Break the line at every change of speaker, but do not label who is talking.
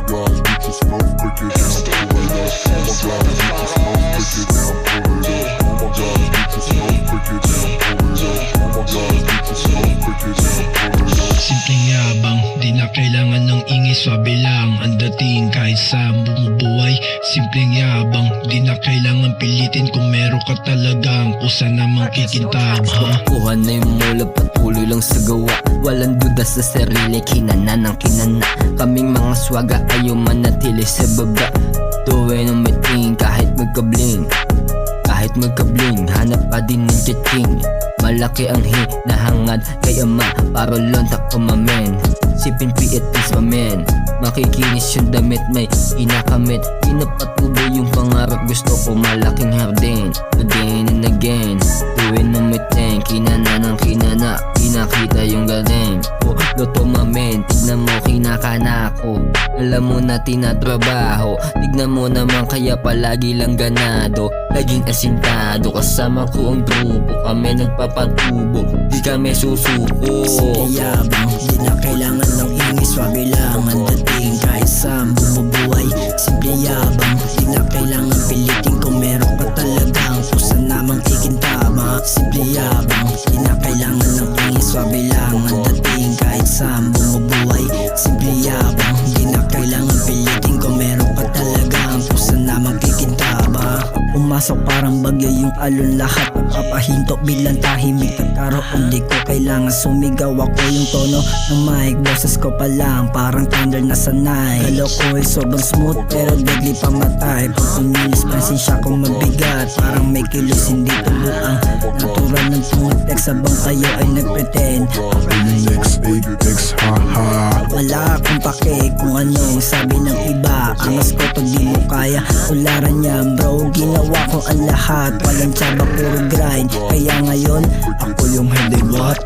God, get your smoke, break it down, pull it up. Oh my God, get your smoke, break it down, pull it up. Oh my God, get your smoke, break it down, pull it up. Oh my God, get your smoke, break it down, pull it up.
Simpleng yabang, di na kailangan ng ingay, swabe lang ang dating kahit saan bumubuhay. Simpleng yabang, di na kailangan pilitin kung meron ka talagang kusa namang kikintab, ha?
Kuha na yung mula, patuloy lang sa gawa. Walang duda sa sarili, kinana ng kinana. Kaming mga swaga ayaw manatili sa baba. Tuwin ang meeting kahit magkabling. Kahit magkabling, hanap pa din ng titing. Malaki ang hinahangad kay ama para lontak kumamen. Sipin piit is mamen. Makikinis yung damit may inakamit. Pinapatuloy yung pangarap, gusto ko malaking hardin. Again and again, tuwin ng meeting. Kinana ng kinana, pinakita yung galing. Luto mamen, tignan mo kinakana ko. Alam mo na tinatrabaho, tignan mo naman kaya palagi lang ganado. Laging asintado, kasama ko ang grupo. Kami nagpapatubo, di kami susuko.
Simple yabang, di na kailangan ng ingay, swabe lang ang dating kahit saan bumubuhay. Simple yabang, di na kailangan pilitin kung meron ka talagang kusa namang ikintama. Simple yabang, di na kailangan ng ingay, swabe lang ang dating kahit saan bumubuhay. Simple yabang, di na kailangan pilitin kung meron ka talagang kusa namang ikintama. Pumasok parang bagyo yung alon, lahat nagpapahinto bilang tahimik nagkaroon. Di ko kailangan sumigaw, ako yung tono ng mic. Boses ko pa lang parang thunder na sanay. Kalo ko ay sobrang smooth pero deadly pamatay. Pag pumilis pansin siya kung mabigat, parang may kilos hindi tuluang natural ng tumutek sabang kayo ay nagpretend.
X, haha.
Wala akong pake kung ano sabi ng iba. Angas ko pag di mo kaya, ularan niya bro. Ginawa ko ang lahat, walang tsaba puro grind. Kaya ngayon, ako yung head what?